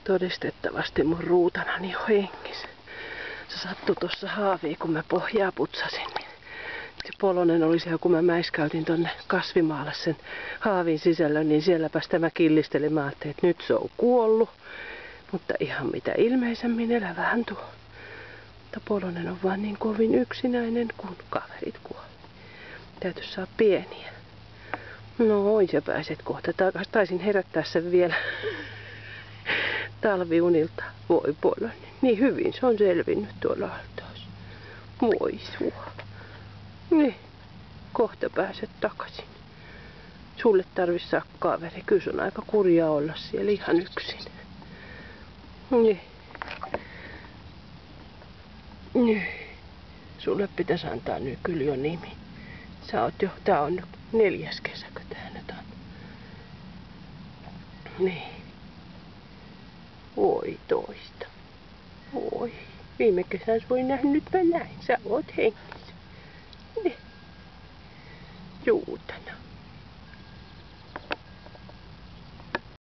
Todistettavasti mun ruutanani on hengissä. Se sattui tuossa haaviin, kun mä pohjaa putsasin. Se polonen oli siellä, kun mä mäiskäytin tonne kasvimaalle sen haavin sisällä, niin sielläpäs tämä killisteli. Mä ajattelin, että nyt se on kuollut. Mutta ihan mitä ilmeisemmin elävähän tuo. Mutta polonen on vaan niin kovin yksinäinen, kun kaverit kuoli. Täytyisi saada pieniä. No oi, sä pääset kohta takaisin. Taisin herättää sen vielä talviunilta. Voi polonen. Niin hyvin se on selvinnyt tuolla altaassa. Voi sua. Niin, kohta pääset takaisin. Sulle tarvis saada kaveri. Kyllä on aika kurjaa olla siellä ihan yksin. Niin. Niin. Sulle pitäisi antaa nyt kyllä jo nimi. Sä oot jo, tää on nyt 4. kesäkö tää nyt on. Niin. Voi toista. Voi. Viime kesän voi nähdä, nyt mä näin. Sä oot hengissä. Niin. Juutana.